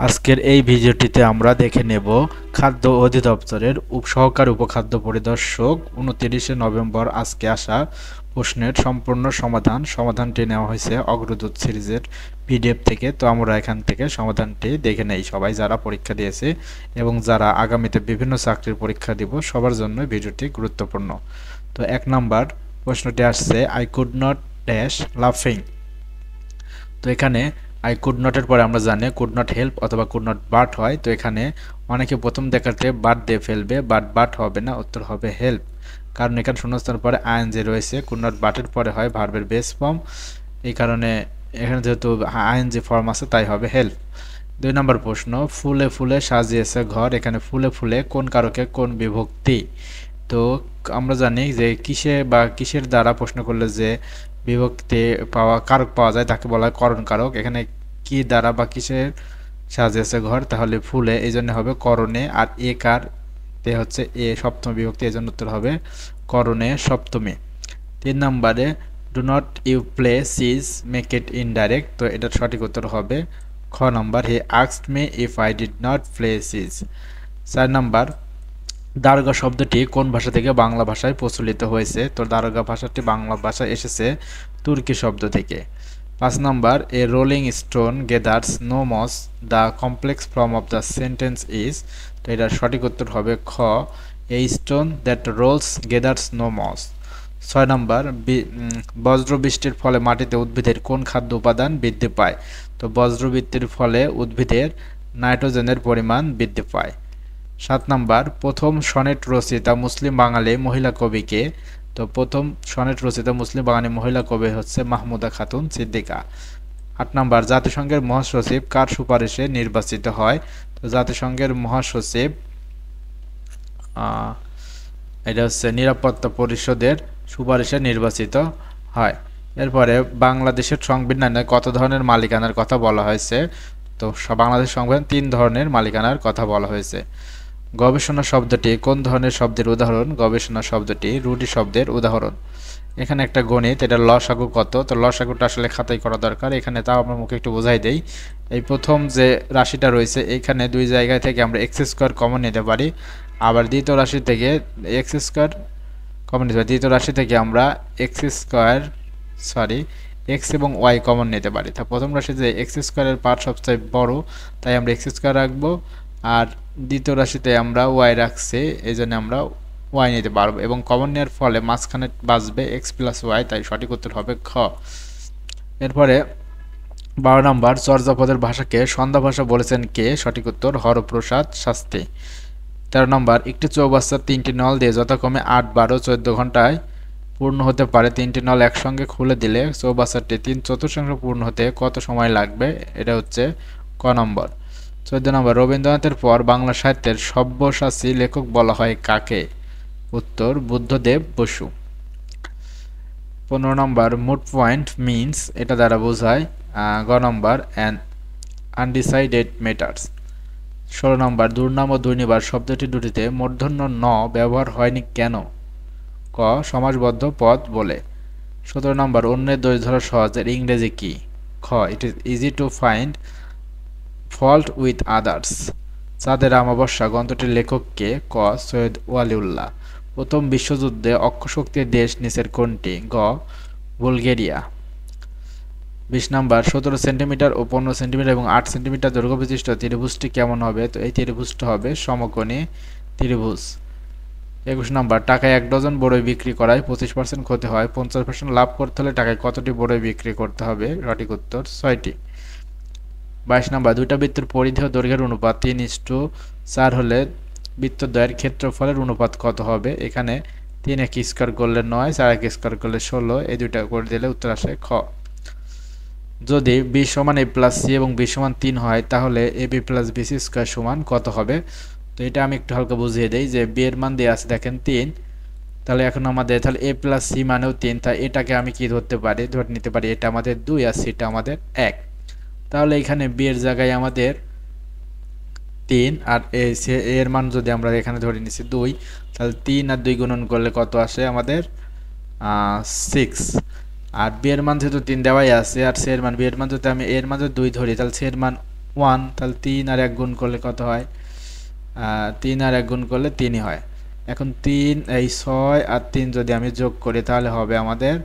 আজকের এই ভিডিওটিতে আমরা দেখে নেব খাদ্য অধিদপ্তরের সহকারী উপখাদ্য পরিদর্শক 29শে নভেম্বর আজকে আসা প্রশ্নের সম্পূর্ণ সমাধানটি নেওয়া হয়েছে অগ্রদূত সিরিজের পিডিএফ থেকে। তো আমরা এখান থেকে সমাধানটি দেখে নেই সবাই যারা পরীক্ষা দিয়েছে এবং যারা আগামীতে বিভিন্ন চাকরির পরীক্ষা দিব সবার জন্য ভিডিওটি গুরুত্বপূর্ণ। তো 1 নাম্বার প্রশ্নটি আসছে আই কুড নট ড্যাশ লাফিং। তো এখানে আই কুড নটের পরে আমরা জানি কুড নট হেল্প অথবা কুড নট বাট হয়। তো এখানে অনেকে প্রথম দেখাতে বাট দিয়ে ফেলবে, বাট হবে না, উত্তর হবে হেল্প। কারণ এখানে শূন্যস্থানের পরে আইএনজি রয়েছে, কুড নট বাটের পরে হয় ভার্বের বেস ফর্ম, এই কারণে এখানে যেহেতু আইএনজি ফর্ম আছে তাই হবে হেল্প। 2 নম্বর প্রশ্ন ফুলে ফুলে সাজিয়েছে ঘর। এখানে ফুলে ফুলে কোন কারকে কোন বিভক্তি? তো আমরা জানি যে কিসের দ্বারা প্রশ্ন করলে যে বিভক্তি কারক পাওয়া যায় তাকে বলা হয় করণ কারক। এখানে কি দ্বারা বা কিসের সাজিয়েছে ঘর, তাহলে ফুলে, এই জন্য হবে করণে। আর এ কার তে হচ্ছে এ সপ্তম বিভক্তি, এই জন্য উত্তর হবে করণে সপ্তমী। 3 নম্বরে do not you play chess make it indirect. তো এটার সঠিক উত্তর হবে খ নম্বর he asked me if I did not play chess. 4 নম্বর দারোগা শব্দটি কোন ভাষা থেকে বাংলা ভাষায় প্রচলিত হয়েছে? তো দারোগা ভাষাটি বাংলা ভাষায় এসেছে তুর্কি শব্দ থেকে। 5 নম্বর a rolling stone gathers no moss, the complex form of the sentence is. তো এটার সঠিক উত্তর হবে খ a stone that rolls gathers no moss. 6 নম্বর বজ্র বৃষ্টির ফলে মাটিতে উদ্ভিদের কোন খাদ্য উপাদান বৃদ্ধি পায়? তো বজ্রবৃষ্টির ফলে উদ্ভিদের নাইট্রোজেনের পরিমাণ বৃদ্ধি পায়। 7 নাম্বার প্রথম সনেট রচিতা মুসলিম বাঙালি মহিলা কবিকে? তো প্রথম সনেট রচিতা মুসলিম বাঙালি মহিলা কবি হচ্ছে মাহমুদা খাতুন সিদ্দিকা। 8 নাম্বার জাতিসংঘের মহাসচিব কার সুপারিশে নির্বাচিত হয়? তো জাতিসংঘের মহাসচিব এটা হচ্ছে নিরাপত্তা পরিষদের সুপারিশে নির্বাচিত হয়। এরপরে বাংলাদেশের সংবিধানে কত ধরনের মালিকানার কথা বলা হয়েছে? তো বাংলাদেশ সংবিধান 3 ধরনের মালিকানার কথা বলা হয়েছে। গবেষণা শব্দটি কোন ধরনের শব্দের উদাহরণ? গবেষণা শব্দটি রুডি শব্দের উদাহরণ। এখানে একটা গণিত, এটা লসাগু কত? তো লসাগুটা আসলে খাতায় করা দরকার, এখানে তাও আমরা মুখে একটু বোঝাই দেই। এই প্রথম যে রাশিটা রয়েছে এখানে দুই জায়গা থেকে আমরা এক্স স্কোয়ার কমন নিতে পারি, আবার দ্বিতীয় রাশি থেকে এক্স স্কোয়ার কমন নিতে পারি। দ্বিতীয় রাশি থেকে আমরা এক্স এবং ওয়াই কমন নিতে পারি। তা প্রথম রাশি যে এক্স স্কোয়ারের পার্ট সবচেয়ে বড়, তাই আমরা এক্স স্কোয়ার রাখবো, আর দ্বিতীয় রাশিতে আমরা ওয়াই রাখছি, এই জন্য আমরা ওয়াই নিতে পারবো এবং কমন নেওয়ার ফলে মাঝখানে বাঁচবে এক্স প্লাস ওয়াই, তাই সঠিক উত্তর হবে খ। এরপরে 12 নম্বর চর্যাপদের ভাষাকে সন্ধ্যা ভাষা বলেছেন কে? সঠিক উত্তর হরপ্রসাদ শাস্ত্রী। 13 নম্বর একটি চৌবাচ্চার 3টি নল দিয়ে যথাক্রমে 8, 12, 14 ঘন্টায় পূর্ণ হতে পারে। 3টি নল একসঙ্গে খুলে দিলে চৌবাচ্চাটি 3/4 পূর্ণ হতে কত সময় লাগবে? এটা হচ্ছে ক নম্বর। 14 নম্বর রবীন্দ্রনাথের পর বাংলা সাহিত্যের সব্যসাচী লেখক বলা হয় কাকে? উত্তর বুদ্ধদেব বসু। 15 নম্বর মুড পয়েন্ট মিন্স, এটা দ্বারা বোঝায় গ নম্বর অ্যান আনডিসাইডেড ম্যাটার্স। 16 নম্বর দুর্নাম ও দুর্নিবার শব্দটি দুটিতে মূর্ধন্য ন ব্যবহার হয়নি কেন? ক সমাসবদ্ধ পদ বলে। 17 নম্বর অন্যের দোষ ধরা সহজ, এর ইংরেজি কি? খ it is easy to find fault with others. চাঁদের অমাবস্যা গ্রন্থটির লেখক কে? ক সৈয়দ ওয়ালিউল্লাহ। প্রথম বিশ্বযুদ্ধে অক্ষশক্তির দেশ নিচের কোনটি? গ বুলগেরিয়া। 20 নম্বর 17 সেন্টিমিটার ও 15 সেন্টিমিটার এবং 8 সেন্টিমিটার দৈর্ঘ্য বিশিষ্ট ত্রিভুজটি কেমন হবে? তো এই ত্রিভুজটি হবে সমকোণী ত্রিভুজ। 21 নম্বর টাকায় 1 ডজন বড়ই বিক্রি করায় 25% ক্ষতি হয়, 50% লাভ করতে হলে টাকায় কতটি বড়ই বিক্রি করতে হবে? সঠিক উত্তর 6টি। 22 নম্বর দুইটা বৃত্তের পরিধি ও দৈর্ঘ্যের অনুপাত 3:4 হলে বৃত্তদ্বয়ের ক্ষেত্রফলের অনুপাত কত হবে? এখানে 3 এক স্কয়ার করলে 9, 4 এক স্কয়ার করলে 16, এই দুইটা করে দিলে উত্তর আসে খ। যদি b সমান a প্লাস c এবং b সমান 3 হয় তাহলে ab প্লাস bc স্কয়ার সমান কত হবে? তো এটা আমি একটু হালকা বুঝিয়ে দেই যে b এর মান দেওয়া আছে দেখেন 3, তাহলে এখন আমাদের তাহলে a প্লাস c মানেও 3, তাই এটাকে আমি কি ধরতে পারি? ধরে নিতে পারি এটা আমাদের 2 আর c টা আমাদের 1। তাহলে এখানে b এর জায়গায় আমাদের 3 আর এর মান যদি আমরা এখানে ধরে নিছি 2, তাহলে 3 আর 2 গুণন করলে কত আসে আমাদের 6। আর b এর মান যেহেতু 3 দেওয়াই আছে আর c এর মান b এর মান যদি আমি এর মান যদি 2 ধরি তাহলে c এর মান 1, তাহলে 3 আর 1 গুণ করলে কত হয়? 3 আর 1 গুণ করলে 3ই হয়। এখন 3 এই 6 আর 3 যদি আমি যোগ করি তাহলে হবে আমাদের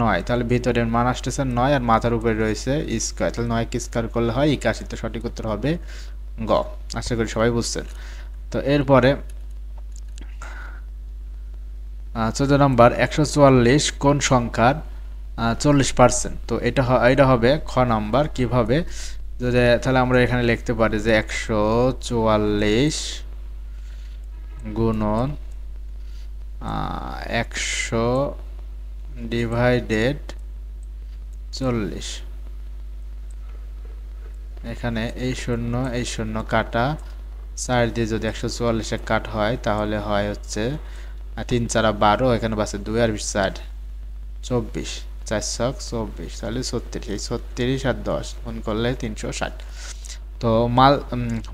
9। তাহলে ভিতরের মান আসতেছে 9 আর মাথার উপরে রয়েছে স্কয়ার, তাহলে 9 কে স্কয়ার করলে হয় 81। তো সঠিক উত্তর হবে গ। আশা করি সবাই বুঝছেন। তো এরপরে 14 নম্বর 144 কোন সংখ্যার 40%? তো এটা হবে খ নাম্বার। কিভাবে? যদি তাহলে আমরা এখানে লিখতে পারি যে 144 গুণন 100 ডিভাইডেড 40। এখানে এই শূন্য কাটা 4 দিয়ে যদি 144 কাট হয় তাহলে হয় হচ্ছে 3 4 12, এখানে বাসে 2 আর 4 24, 4 ছক 24, তাহলে 36। এই 36 আর 10 গুণ করলে 360। তো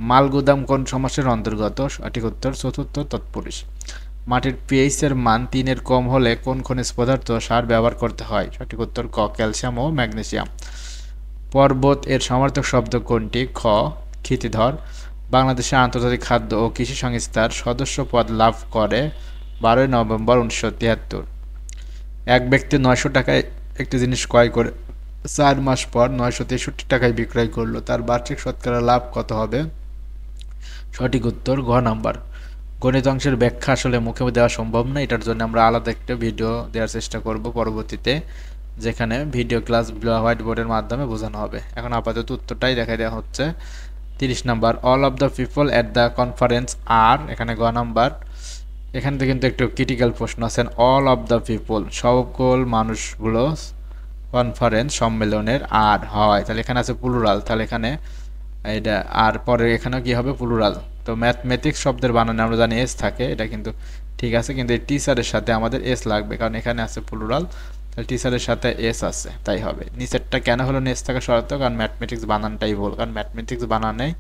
মাল গুদাম কোন সমাসের অন্তর্গত? সঠিক উত্তর চতুর্থ তৎপুরুষ। মাটির পিএইচ এর মান 3 এর কম হলে কোন খনিজ পদার্থ সার ব্যবহার করতে হয়? সঠিক উত্তর ক, ক্যালসিয়াম ও ম্যাগনেসিয়াম। পর্বত এর সমার্থক শব্দ কোনটি? খ, ক্ষিতিধর। বাংলাদেশের আন্তর্জাতিক খাদ্য ও কৃষি সংস্থার সদস্য পদ লাভ করে 12 নভেম্বর 1973। এক ব্যক্তি 900 টাকায় একটি জিনিস ক্রয় করে 4 মাস পর 963 টাকায় বিক্রয় করলো, তার বার্ষিক শতকরা লাভ কত হবে? সঠিক উত্তর ঘ নাম্বার। গণিত অংশের ব্যাখ্যা আসলে মুখে দেওয়া সম্ভব না, এটার জন্য আমরা আলাদা একটা ভিডিও দেওয়ার চেষ্টা করব পরবর্তীতে, যেখানে ভিডিও ক্লাস হোয়াইট বোর্ডের মাধ্যমে বোঝানো হবে। এখন আপাতত উত্তরটাই দেখাই দেওয়া হচ্ছে। 30 number all of the people at the conference are, এখানে গ নাম্বার। এখান থেকে কিন্তু একটু ক্রিটিক্যাল প্রশ্ন আছেন। অল অফ দ্য পিপল সকল মানুষগুলো কনফারেন্স সম্মেলনের আর হয়, তাহলে এখানে আছে প্লুরাল, তাহলে এখানে এটা আর পরে এখানেও কি হবে? প্লুরাল। তো ম্যাথমেটিক্স শব্দের বানানে আমরা জানি এস থাকে, এটা কিন্তু ঠিক আছে, কিন্তু এই টিচারের সাথে আমাদের এস লাগবে, কারণ এখানে আছে প্লুরাল, তাহলে টিচারের সাথে এস আছে, তাই হবে। নিচেরটা কেন হলো এস থাকা শর্ত? কারণ ম্যাথমেটিক্স বানানটাই ভুল, কারণ ম্যাথমেটিক্স বানানেই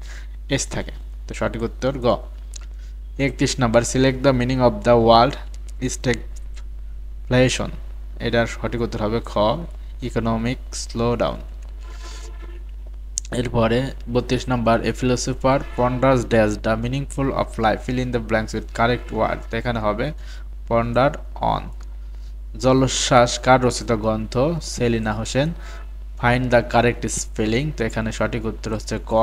এস থাকে। তো সঠিক উত্তর গ। 31 number select the meaning of the world stagflation, এটার সঠিক উত্তর হবে খ, ইকোনমিক স্লোডাউন। এরপরে 32 number a philosopher ponders dash the meaningful of life, fill in the blanks with correct word, তো এখানে হবে পন্ডার অন। জলোচ্ছ্বাস কার রচিত গ্রন্থ? Selina Hossain. Find the correct spelling, তো এখানে সঠিক উত্তর হচ্ছে ক।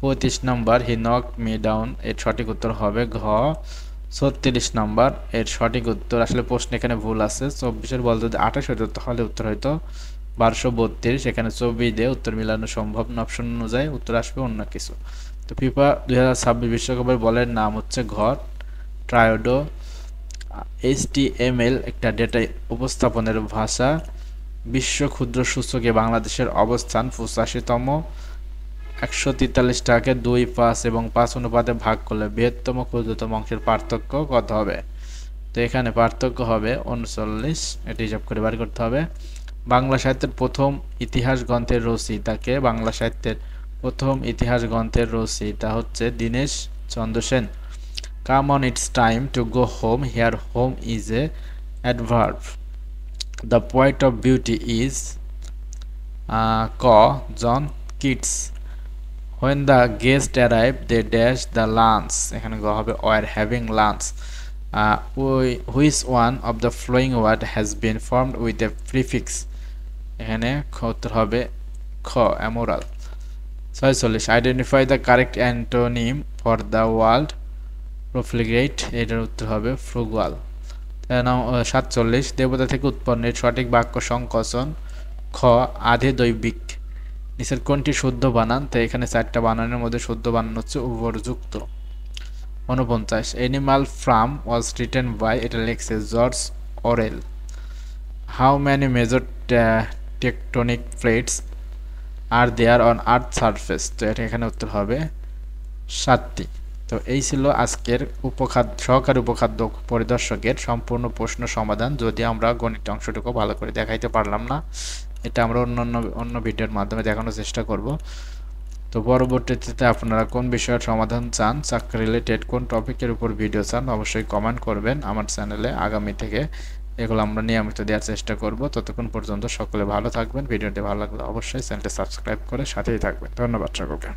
35 number he knock me down, এর সঠিক উত্তর হবে ঘ। 36 নাম্বার এর সঠিক উত্তর, আসলে প্রশ্ন এখানে ভুল আছে, 24-এর বল যদি 28 হতো তাহলে উত্তর হয়তো 1232, এখানে 24 দিয়ে উত্তর মিলানো সম্ভব না, অপশন অনুযায়ী উত্তর আসবে অন্য কিছু। তো ফিফা 2026 বিশ্বকাপের বলের নাম হচ্ছে ঘ, ট্রায়োডো। HTML একটা ডেটা উপস্থাপনের ভাষা। বিশ্ব ক্ষুদ্র সূচকে বাংলাদেশের অবস্থান 85তম। 143 টাকাকে 2, 5 এবং 5 অনুপাতে ভাগ করলে বৃহত্তম ক্ষুদ্রতম অংশের পার্থক্য কত হবে? তো এখানে পার্থক্য হবে 39, এটা হিসাব করে বার করতে হবে। বাংলা সাহিত্যের প্রথম ইতিহাস গ্রন্থের রচয়িতাকে? বাংলা সাহিত্যের প্রথম ইতিহাস গ্রন্থের রচয়িতা হচ্ছে Dinesh Chandra Sen. Come on it's time to go home, here home is a adverb. The point of beauty is ক, John Keats. When the guest arrived, they dashed the lunch, এখানে গ হবে were having lunch. Which one of the following word has been formed with a prefix, এখানে উত্তর হবে খ, amoral. 46 identify the correct antonym for the word profligate, এটার উত্তর হবে frugal. 47 দেবতা থেকে উৎপন্নের সঠিক বাক্য সংকোচন? খ, আধে দৈবিক। নিচের কোনটি শুদ্ধ বানান? তো এখানে 4টা বানানের মধ্যে শুদ্ধ বানান হচ্ছে উপযুক্ত। 49 animal farm was written by, এটা লিখছে George Orwell. How many major tectonic plates are there on earth surface, তো এটা এখানে উত্তর হবে 7টি। তো এই ছিল আজকের সহকারী উপখাদ্য পরিদর্শকের সম্পূর্ণ প্রশ্ন সমাধান। যদি আমরা গণিত অংশটুকু ভালো করে দেখাইতে পারলাম না, এটা আমরা অন্য ভিডিওর মাধ্যমে দেখানোর চেষ্টা করব। তো পরবর্তীতে আপনারা কোন বিষয়ের সমাধান চান, চাকরি রিলেটেড কোন টপিকের উপর ভিডিও চান, অবশ্যই কমেন্ট করবেন আমার চ্যানেলে। আগামী থেকে এগুলো আমরা নিয়মিত দেওয়ার চেষ্টা করব। ততক্ষণ পর্যন্ত সকলে ভালো থাকবেন। ভিডিওটি ভালো লাগলে অবশ্যই চ্যানেলটি সাবস্ক্রাইব করে সাথেই থাকবেন। ধন্যবাদ সকলকে।